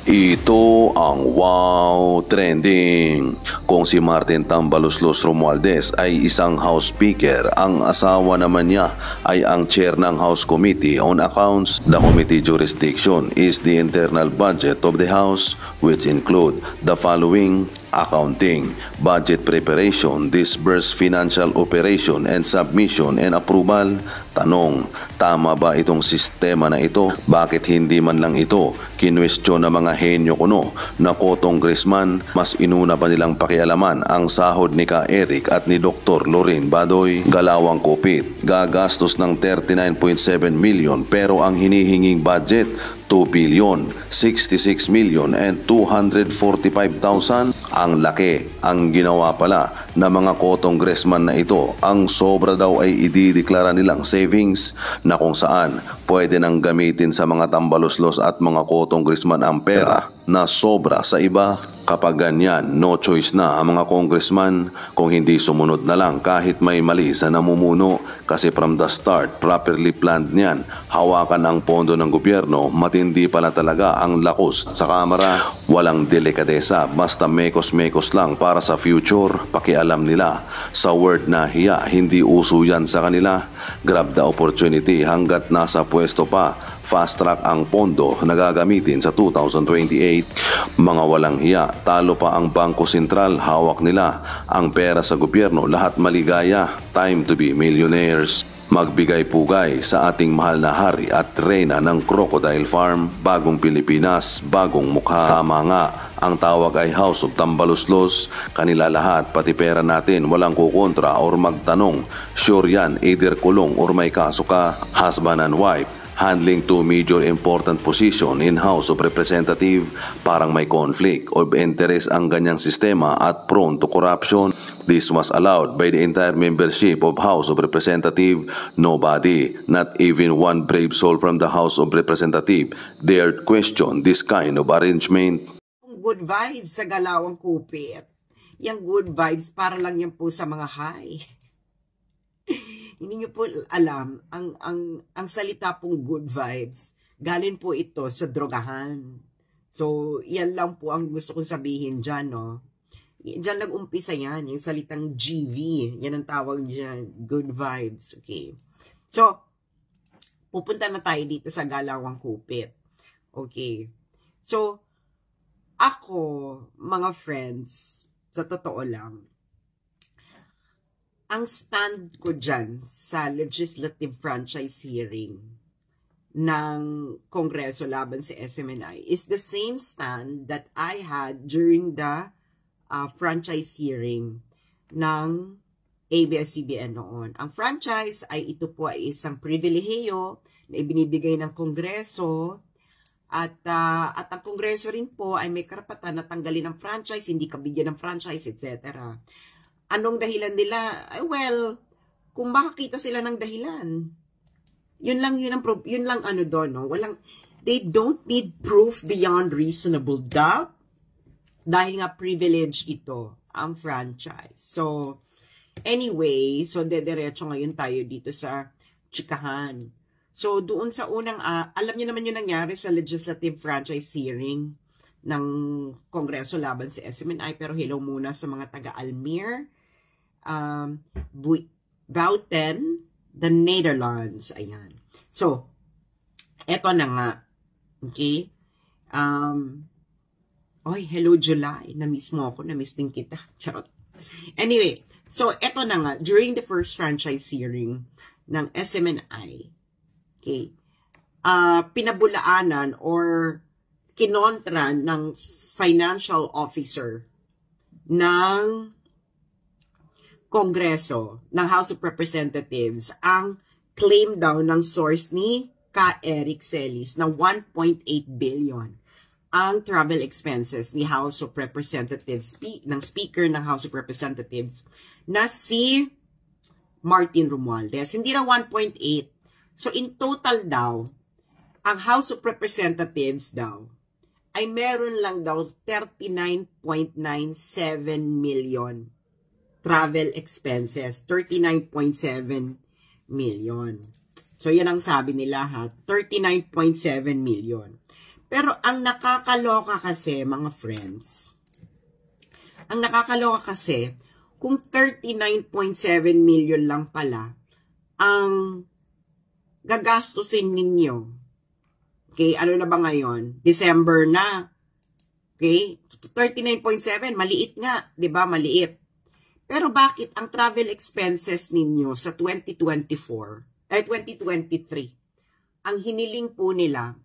Ito ang Wow Trending. Kung si Martin Tambaluslos Romualdez ay isang House Speaker, ang asawa naman niya ay ang chair ng House Committee on Accounts. The committee jurisdiction is the internal budget of the House, which include the following: accounting, budget preparation, disburse financial operation and submission and approval. Tanong, tama ba itong sistema na ito? Bakit hindi man lang ito kinwestiyon ng mga henyo kuno na co-congressman? Mas inuna pa nilang pakialaman ang sahod ni Ka Eric at ni Dr. Loren Badoy. Galawang kupit, gagastos ng 39.7 million pero ang hinihinging budget 2,066,245,000. Ang laki ang ginawa pala ng mga co-congressman na ito. Ang sobra daw ay idideklara nilang savings na kung saan pwede nang gamitin sa mga tambaluslos at mga co-congressman ang pera na sobra sa iba. Kapag ganyan, no choice na ang mga congressman kung hindi sumunod na lang kahit may mali sa namumuno, kasi from the start, properly planned niyan. Hawakan ang pondo ng gobyerno, matindi pala talaga ang lakos sa kamera. Walang delikadesa, basta mekos-mekos lang para sa future. Pakialam nila sa word na hiya, hindi uso yan sa kanila. Grab the opportunity hanggat nasa pwesto pa. Fast track ang pondo na gagamitin sa 2028. Mga walang hiya, talo pa ang Bangko Sentral, hawak nila ang pera sa gobyerno, lahat maligaya. Time to be millionaires. Magbigay-pugay sa ating mahal na hari at reyna ng Crocodile Farm. Bagong Pilipinas, bagong mukha. Tama nga, ang tawag ay House of Tambaluslos. Kanila lahat, pati pera natin, walang kukontra or magtanong. Sure yan, either kulong or may kaso ka. Husband and wife, handling two major important position in House of Representative. Parang may conflict of interest ang ganyang sistema at prone to corruption. This was allowed by the entire membership of House of Representative. Nobody, not even one brave soul from the House of Representative, dared question this kind of arrangement. Good vibes sa Galawang Kupit. Yang good vibes para lang yan po sa mga high. Hindi nyo po alam, ang salita pong good vibes, galing po ito sa drogahan. So, yan lang po ang gusto kong sabihin dyan, no? Dyan nag-umpisa yan, yung salitang GV. Yan ang tawag dyan, good vibes. Okay. So, pupunta na tayo dito sa Galawang Kupit. Okay. So, ako, mga friends, sa totoo lang, ang stand ko dyan sa legislative franchise hearing ng Kongreso laban sa SMNI is the same stand that I had during the franchise hearing ng ABS-CBN noon. Ang franchise ay ito po ay isang pribilehiyo na ibinibigay ng Kongreso at ang Kongreso rin po ay may karapatan na tanggalin ang franchise, hindi kabigyan ng franchise, etc. Anong dahilan nila? Well, kung makakita sila ng dahilan. Yun lang ano doon, no? They don't need proof beyond reasonable doubt dahil nga privilege ito, ang franchise. So, anyway, so dediretso ngayon tayo dito sa chikahan. So, doon sa unang, alam niyo naman yung nangyari sa legislative franchise hearing ng Kongreso laban sa SMNI, pero hello muna sa mga taga-Almere, Buiten, the Netherlands. Ayan. So, eto na nga. Okay? Hello July. Na-miss mo ako. Na-miss din kita. Charot. Anyway, so eto na nga. During the first franchise hearing ng SMNI, okay, pinabulaanan or kinontra ng financial officer ng Kongreso, ng House of Representatives, ang claim daw ng source ni Ka Eric Celis na 1.8 billion ang travel expenses ni House of Representatives, ng Speaker ng House of Representatives na si Martin Romualdez. Hindi na 1.8. So in total daw, ang House of Representatives daw ay meron lang daw 39.97 million travel expenses, 39.7 million. So, yan ang sabi nila ha, 39.7 million. Pero ang nakakaloka kasi, mga friends, ang nakakaloka kasi, kung 39.7 million lang pala ang gagastusin ninyo. Okay, ano na ba ngayon? December na. Okay, 39.7, maliit nga, 'di ba? Maliit. Pero bakit ang travel expenses ninyo sa 2023, ang hiniling po nila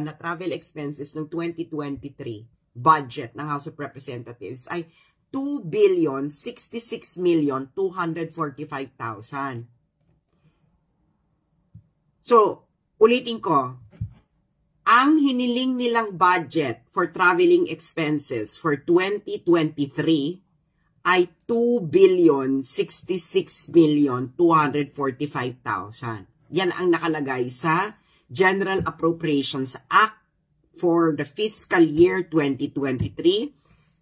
na travel expenses ng 2023 budget ng House of Representatives ay 2,066,245,000. So, ulitin ko, ang hiniling nilang budget for traveling expenses for 2023 ay 2,066,245,000. Yan ang nakalagay sa General Appropriations Act for the fiscal year 2023.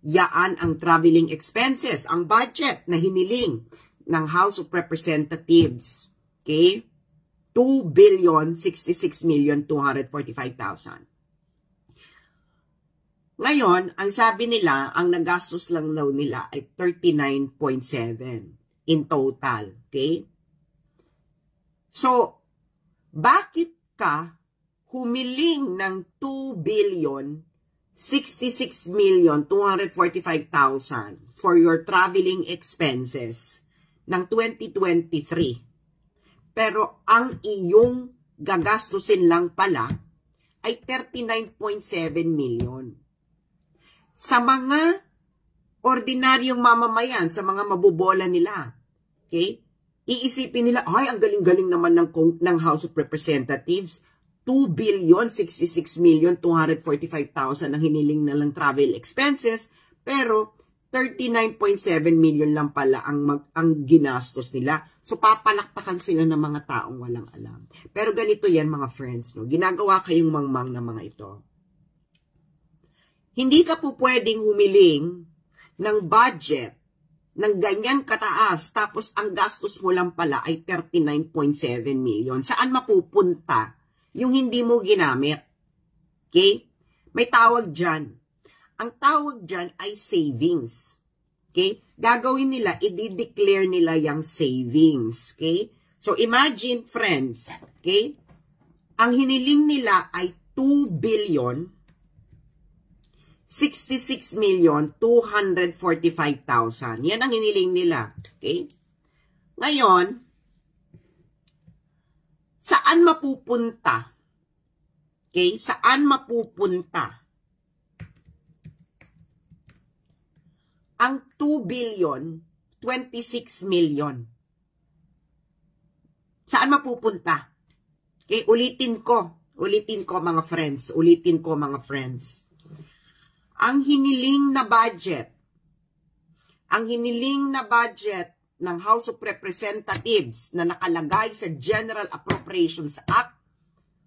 Yaan ang traveling expenses, ang budget na hiniling ng House of Representatives. Okay? 2,066,245,000. Ngayon, ang sabi nila, ang nagastos lang daw nila ay 39.7 in total. Okay? So, bakit ka humiling ng 2,066,245,000 for your traveling expenses ng 2023? Pero ang iyong gagastusin lang pala ay 39.7 million. Sa mga ordinaryong mamamayan, sa mga mabubola nila, okay? Iisipin nila, ay, ang galing-galing naman ng House of Representatives. 2,066,245,000 ang hiniling na lang travel expenses, pero 39.7 million lang pala ang ginastos nila. So, papalakpakan sila ng mga taong walang alam. Pero ganito yan, mga friends, no? Ginagawa kayong mangmang na mga ito. Hindi ka po pwedeng humiling ng budget ng ganyan kataas, tapos ang gastos mo lang pala ay 39.7 million. Saan mapupunta yung hindi mo ginamit? Okay? May tawag dyan. Ang tawag dyan ay savings. Okay? Gagawin nila, i-declare nila yung savings. Okay? So, imagine, friends, okay? Ang hiniling nila ay 2,066,245,000. Yan ang hiniling nila. Okay? Ngayon, saan mapupunta? Okay? Saan mapupunta ang 2,026,000,000? Saan mapupunta? Okay? Ulitin ko mga friends. Ang hiniling na budget ng House of Representatives na nakalagay sa General Appropriations Act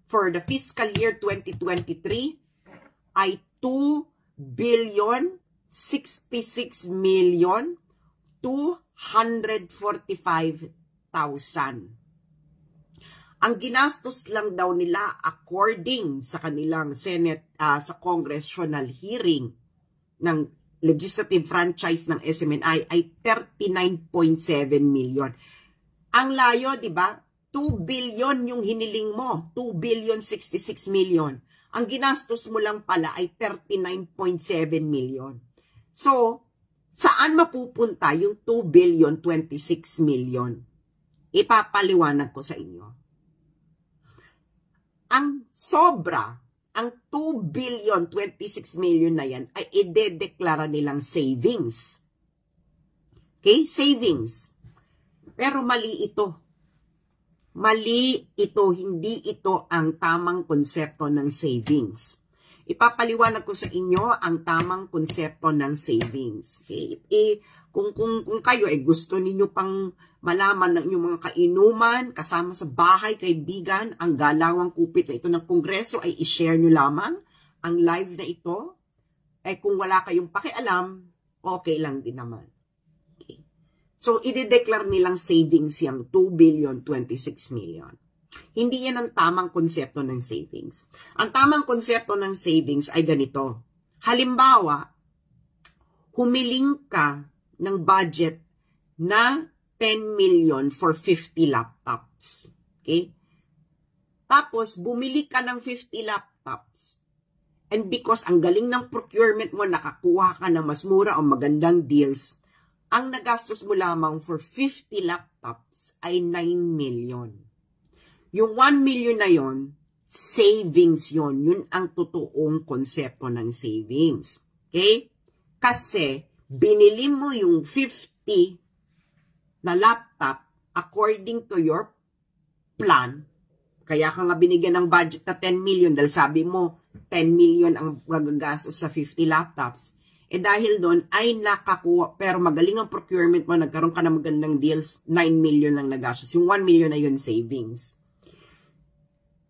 for the fiscal year 2023 ay 2,066,245,000. Ang ginastos lang daw nila according sa kanilang Senate, sa congressional hearing ng legislative franchise ng SMNI ay 39.7 million. Ang layo, di ba? 2 billion yung hiniling mo. 2,066,000,000. Ang ginastos mo lang pala ay 39.7 million. So, saan mapupunta yung 2,026,000,000? Ipapaliwanag ko sa inyo. Ang sobra, ang 2,026,000,000 na yan ay idedeklara nilang savings. Okay? Savings. Pero mali ito. Mali ito. Hindi ito ang tamang konsepto ng savings. Ipapaliwanag ko sa inyo ang tamang konsepto ng savings. Okay? Kung kayo gusto ninyo pang malaman ng inyong mga kainuman, kasama sa bahay, kaibigan, ang galawang kupit na ito ng Kongreso ay i-share nyo lamang ang live na ito. Kung wala kayong pakialam, okay lang din naman. Okay. So, i-declare nilang savings yung 2,026,000,000. Hindi yan ang tamang konsepto ng savings. Ang tamang konsepto ng savings ay ganito. Halimbawa, humiling ka ng budget na 10 million for 50 laptops. Okay? Tapos, bumili ka ng 50 laptops. And because ang galing ng procurement mo, nakakuha ka ng mas mura o magandang deals, ang nagastos mo lamang for 50 laptops ay 9 million. Yung 1 million na yon, savings yon. Yun ang totoong konsepto ng savings. Okay? Kasi, binili mo yung 50 na laptop according to your plan. Kaya ka nga binigyan ng budget na 10 million dahil sabi mo, 10 million ang magagastos sa 50 laptops. Eh dahil doon ay nakakuha, pero magaling ang procurement mo, nagkaroon ka ng magandang deals, 9 million lang nagastos. Yung 1 million na yun savings.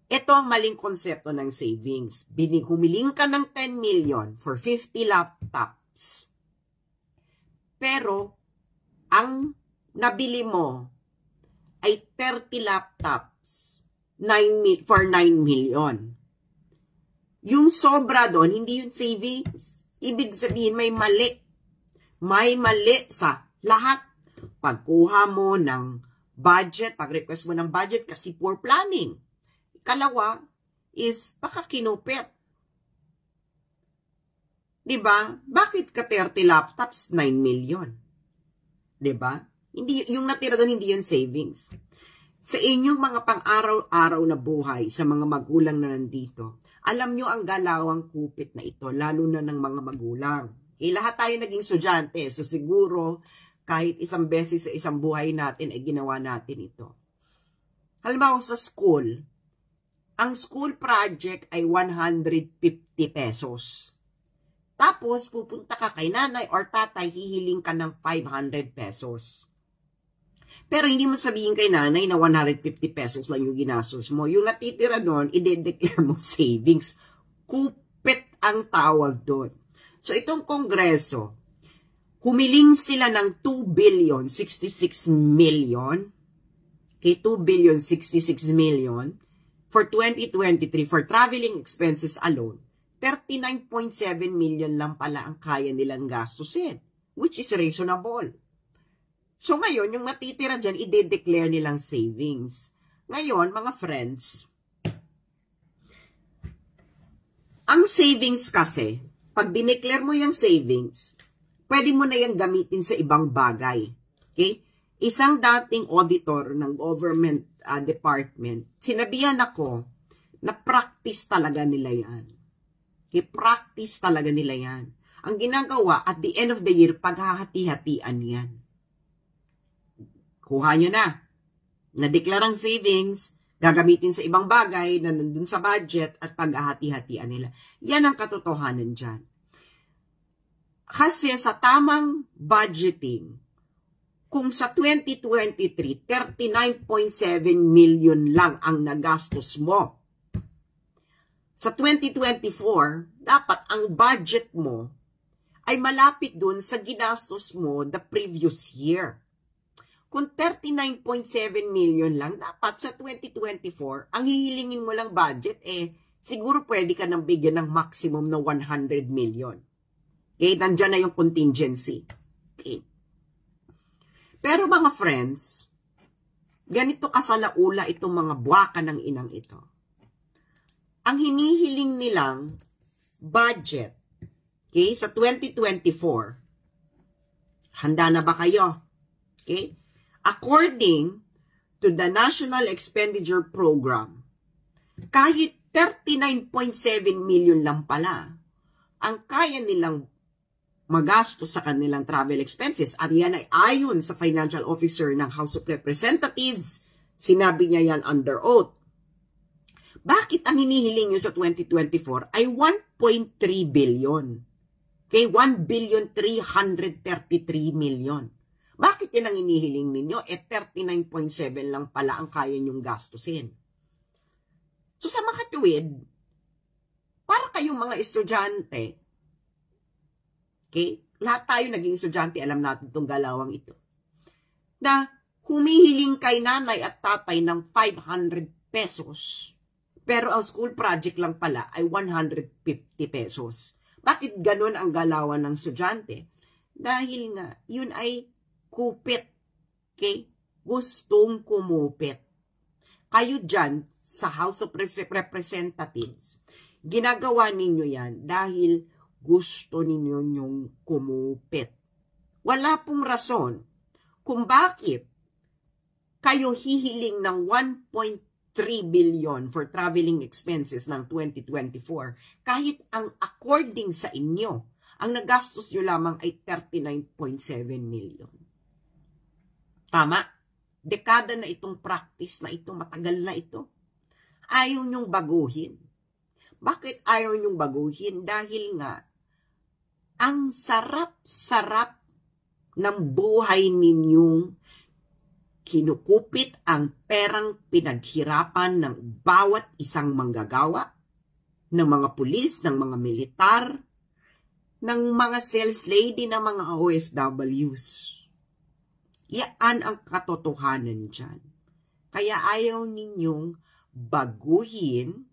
Ito ang maling konsepto ng savings. Humiling ka ng 10 million for 50 laptops. Pero, ang nabili mo ay 30 laptops for 9 million. Yung sobra doon, hindi yung savings. Ibig sabihin, may mali. May mali sa lahat. Pagkuha mo ng budget, pag-request mo ng budget kasi poor planning. Ikalawa is baka kinupit. Diba? Bakit ka 30 laptops, 9 million? Diba? Hindi, yung natira doon, hindi yung savings. Sa inyong mga pang-araw-araw na buhay, sa mga magulang na nandito, alam nyo ang galawang kupit na ito, lalo na ng mga magulang. Lahat tayo naging estudyante, so siguro kahit isang beses sa isang buhay natin ay ginawa natin ito. Halimbawa sa school, ang school project ay 150 pesos. Tapos pupunta ka kay nanay or tatay, hihiling ka ng 500 pesos. Pero hindi mo sabihin kay nanay na 150 pesos lang yung ginastos mo. Yung natitira doon, i-declare mo savings. Kupit ang tawag doon. So itong kongreso, humiling sila ng 2,066 million. Okay, 2,066 million for 2023 for traveling expenses alone. 39.7 million lang pala ang kaya nilang gastusin, which is reasonable. So ngayon, yung matitira dyan, i-declare nilang savings. Ngayon, mga friends, ang savings kasi, pag dineclare mo yung savings, pwede mo na yung gamitin sa ibang bagay. Okay? Isang dating auditor ng government department, sinabihan ako na practice talaga nila yan. Okay? Practice talaga nila yan. Ang ginagawa, at the end of the year, paghahati-hatian yan. Kuha nyo na. Na-declare ang savings, gagamitin sa ibang bagay na nandun sa budget at paghahati-hatian nila. Yan ang katotohanan dyan. Kasi sa tamang budgeting, kung sa 2023, 39.7 million lang ang nagastos mo. Sa 2024, dapat ang budget mo ay malapit dun sa ginastos mo the previous year. Kung 39.7 million lang, dapat sa 2024, ang hihilingin mo lang budget, siguro pwede ka nang bigyan ng maximum na 100 million. Okay, nandyan na yung contingency. Okay. Pero mga friends, ganito kasalaula itong mga buwaka ng inang ito. Ang hinihiling nilang budget, okay, sa 2024, handa na ba kayo? Okay? According to the National Expenditure Program, kahit 39.7 million lang pala ang kaya nilang magastos sa kanilang travel expenses, at yan ay ayon sa financial officer ng House of Representatives, sinabi niya yan under oath. Bakit ang hinihiling nyo sa 2024 ay 1.3 billion? Okay, 1,333 million. Bakit yan ang inihiling ninyo? 39.7 lang pala ang kaya nyong gastusin. So sa makatuwid, para kayong mga estudyante, okay, lahat tayo naging estudyante, alam natin itong galawang ito, na humihiling kay nanay at tatay ng 500 pesos. Pero ang school project lang pala ay 150 pesos. Bakit ganun ang galawan ng estudyante? Dahil nga, yun ay kupit. Okay? Gustong kumupit. Kayo dyan, sa House of Representatives, ginagawa ninyo yan dahil gusto ninyo yung kumupit. Wala pong rason kung bakit kayo hihiling ng 1.3 billion for traveling expenses ng 2024 kahit ang according sa inyo, ang nagastos nyo lamang ay 39.7 million. Tama? Dekada na itong practice na ito, matagal na ito. Ayaw nyong baguhin. Bakit ayaw nyong baguhin? Dahil nga, ang sarap-sarap ng buhay ninyong kinukupit ang perang pinaghirapan ng bawat isang manggagawa, ng mga pulis, ng mga militar, ng mga sales lady, ng mga OFWs. Yan ang katotohanan dyan. Kaya ayaw ninyong baguhin,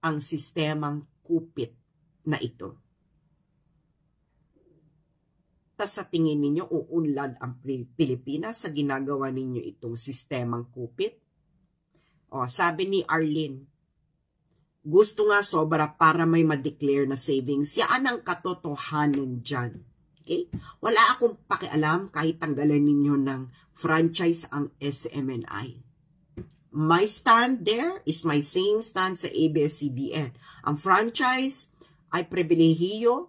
ang sistemang kupit na ito. Tas sa tingin ninyo, uunlad ang Pilipinas sa ginagawa ninyo itong sistemang kupit? O, sabi ni Arlene, gusto nga sobra para may ma-declare na savings. Yan ang katotohanan dyan. Okay? Wala akong pakialam kahit tanggalan ninyo ng franchise ang SMNI. My stand there is my same stand sa ABS-CBN. Ang franchise ay pribilehiyo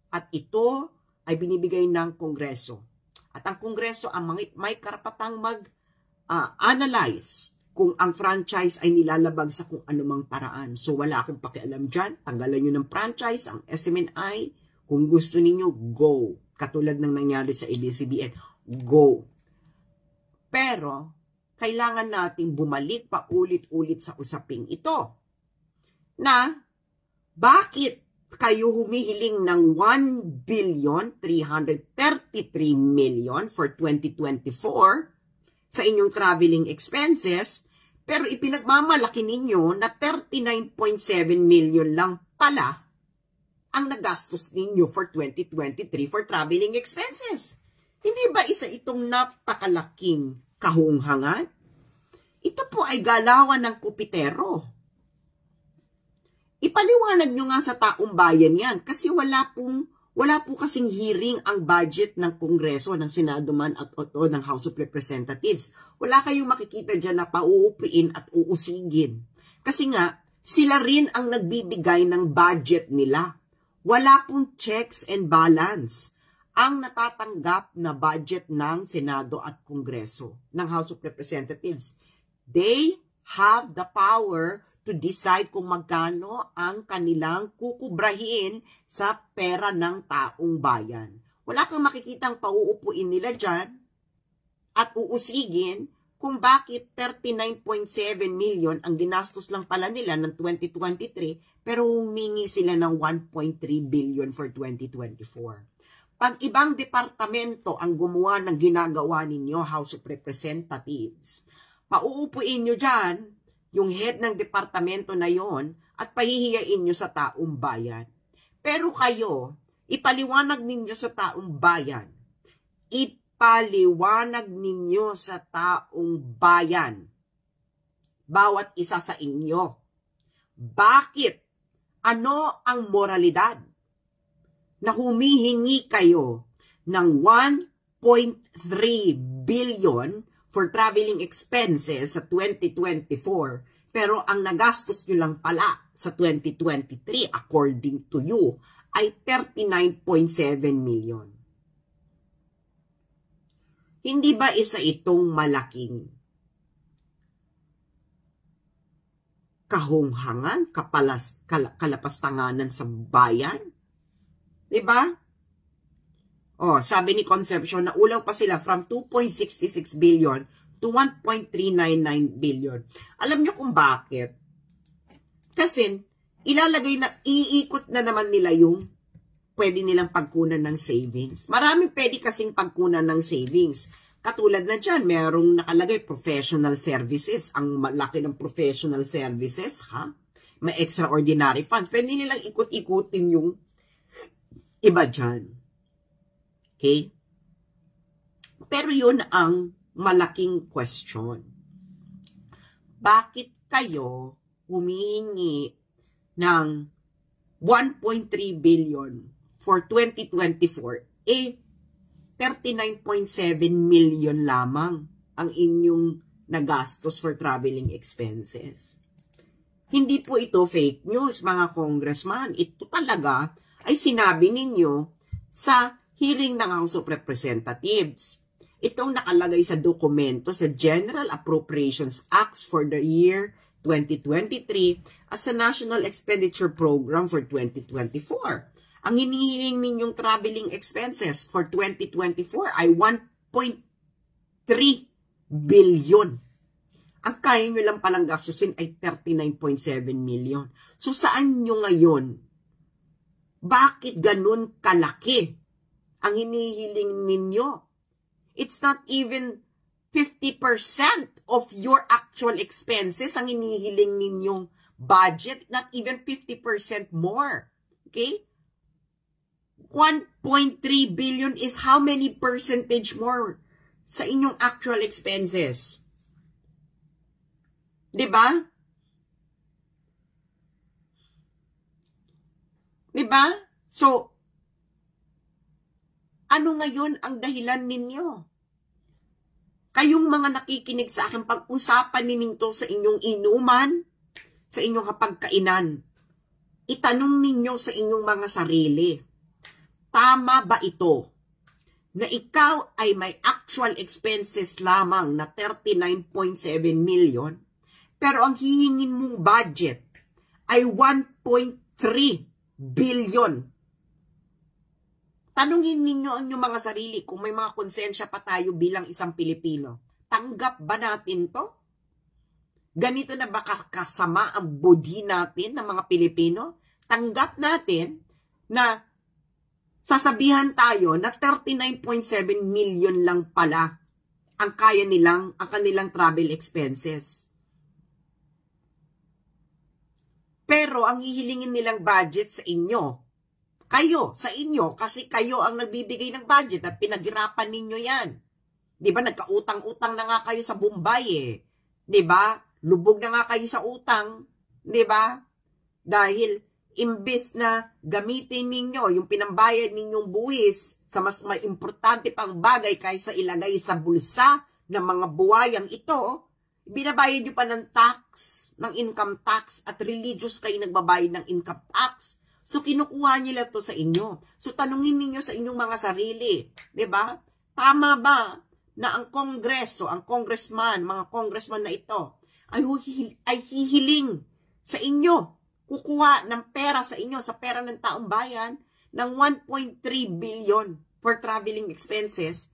at ito ay binibigay ng Kongreso. At ang Kongreso ang may karapatang mag-analyze kung ang franchise ay nilalabag sa kung anumang paraan. So wala akong pakialam dyan. Tanggalan nyo ng franchise ang SMNI. Kung gusto ninyo, go. Katulad ng nangyari sa ABS-CBN, go. Pero, kailangan nating bumalik pa ulit-ulit sa usaping ito. Na, bakit kayo humihiling ng 1,333,000,000 for 2024 sa inyong traveling expenses, pero ipinagmamalaki ninyo na 39.7 million lang pala ang nagastos ninyo for 2023 for traveling expenses. Hindi ba isa itong napakalaking kahunghangan? Ito po ay galawan ng kupitero. Ipaliwanag nyo nga sa taong bayan yan kasi wala po kasing hearing ang budget ng Kongreso, ng Senado man at ng House of Representatives. Wala kayong makikita dyan na pauupiin at uusigin. Kasi nga, sila rin ang nagbibigay ng budget nila. Wala pong checks and balance ang natatanggap na budget ng Senado at Kongreso, ng House of Representatives. They have the power to decide kung magkano ang kanilang kukubrahin sa pera ng taong bayan. Wala kang makikitang pauupuin nila dyan at uusigin kung bakit 39.7 million ang ginastos lang pala nila ng 2023 pero humingi sila ng 1.3 billion for 2024. Pag ibang departamento ang gumawa ng ginagawa ninyo, House of Representatives, pauupuin nyo dyan yung head ng departamento na yon at pahihiyain nyo sa taong bayan. Pero kayo, ipaliwanag ninyo sa taong bayan. Ipaliwanag ninyo sa taong bayan. Bawat isa sa inyo. Bakit? Ano ang moralidad? Na humihingi kayo ng 1.3 billion for traveling expenses sa 2024, pero ang nagastos nyo lang pala sa 2023, according to you, ay 39.7 million. Hindi ba isa itong malaking kahunghangan, kalapastanganan sa bayan? Diba? Oh, sabi ni Concepcion na ulaw pa sila from 2.66 billion to 1.399 billion. Alam nyo kung bakit? Kasi ilalagay na, iikot na naman nila yung pwede nilang pagkunan ng savings. Maraming pwede kasing pagkunan ng savings. Katulad na dyan, merong nakalagay professional services. Ang malaki ng professional services, ha? May extraordinary funds. Pwede nilang ikot-ikutin yung iba dyan. Okay? Pero yun ang malaking question. Bakit kayo humihingi ng 1.3 billion for 2024? 39.7 million lamang ang inyong nagastos for traveling expenses. Hindi po ito fake news, mga congressman. Ito talaga ay sinabi ninyo sa hearing ng House of Representatives. Itong nakalagay sa dokumento sa General Appropriations Acts for the year 2023 as a National Expenditure Program for 2024. Ang hinihiling ninyong traveling expenses for 2024 ay 1.3 billion. Ang kaya nyo lang palang gastusin ay 39.7 million. So saan nyo ngayon? Bakit ganun kalaki ang hinihiling ninyo? It's not even 50% of your actual expenses ang hinihiling ninyong budget, not even 50% more. Okay? 1.3 billion is how many percentage more sa inyong actual expenses? 'Di ba? 'Di ba? So, ano ngayon ang dahilan ninyo? Kayong mga nakikinig sa akin, pag-usapan ninyo sa inyong inuman, sa inyong kapagkainan, itanong ninyo sa inyong mga sarili, tama ba ito na ikaw ay may actual expenses lamang na 39.7 million, pero ang hihingin mong budget ay 1.3 billion? Tanungin ninyo ang inyong mga sarili kung may mga konsensya pa tayo bilang isang Pilipino. Tanggap ba natin to? Ganito na ba kasama ang budhi natin ng mga Pilipino? Tanggap natin na sasabihan tayo na 39.7 million lang pala ang kanilang travel expenses. Pero ang hihilingin nilang budget sa inyo, sa inyo, kasi kayo ang nagbibigay ng budget at pinaghirapan ninyo yan. Di ba, nagkautang-utang na nga kayo sa Bombay eh. Di ba, lubog na nga kayo sa utang. Di ba, dahil imbes na gamitin ninyo yung pinambayad ninyong buwis sa mas may importante pang bagay kaysa ilagay sa bulsa ng mga buwayang ito, binabayad nyo pa ng tax, ng income tax, at religious kayo nagbabayad ng income tax. So, kinukuha nila to sa inyo. So, tanungin ninyo sa inyong mga sarili. Diba? Tama ba na ang kongreso, ang congressman, mga congressman na ito, ay hihiling sa inyo, kukuha ng pera sa inyo, sa pera ng taong bayan, ng 1.3 billion for traveling expenses,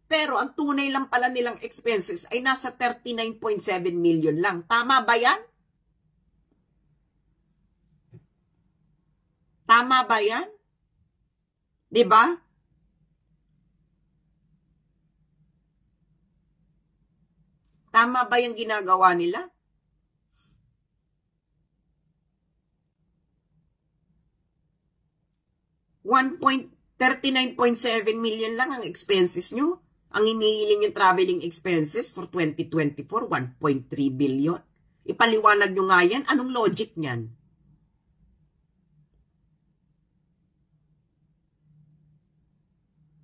pero ang tunay lang pala nilang expenses ay nasa 39.7 million lang. Tama ba yan? Tama ba yan? Diba? Tama ba yung ginagawa nila? $39.7 million lang ang expenses nyo. Ang inihiling yung traveling expenses for 2024, 1.3 billion. Ipaliwanag nyo nga yan. Anong logic niyan?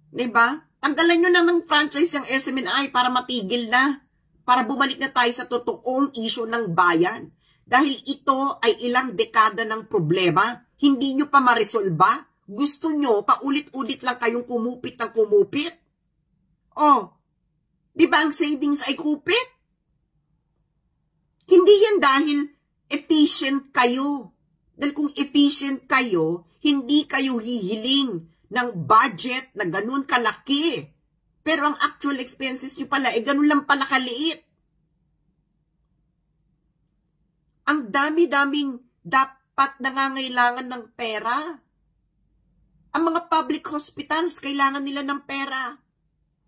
Diba? Tanggalan nyo na ng franchise ng SMNI para matigil na. Para bumalik na tayo sa totoong issue ng bayan. Dahil ito ay ilang dekada ng problema. Hindi nyo pa maresolba. Gusto nyo, paulit-ulit lang kayong kumupit ng kumupit. Oh, di ba ang savings ay kupit? Hindi yan dahil efficient kayo. Dahil kung efficient kayo, hindi kayo hihiling ng budget na ganun kalaki. Pero ang actual expenses nyo pala, ganun lang pala kaliit. Ang dami-daming dapat nangangailangan ng pera. Ang mga public hospitals, kailangan nila ng pera.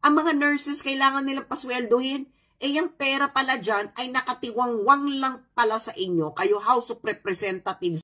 Ang mga nurses, kailangan nilang pasweldohin. Yung pera pala dyan ay nakatiwangwang lang pala sa inyo, kayo House of Representatives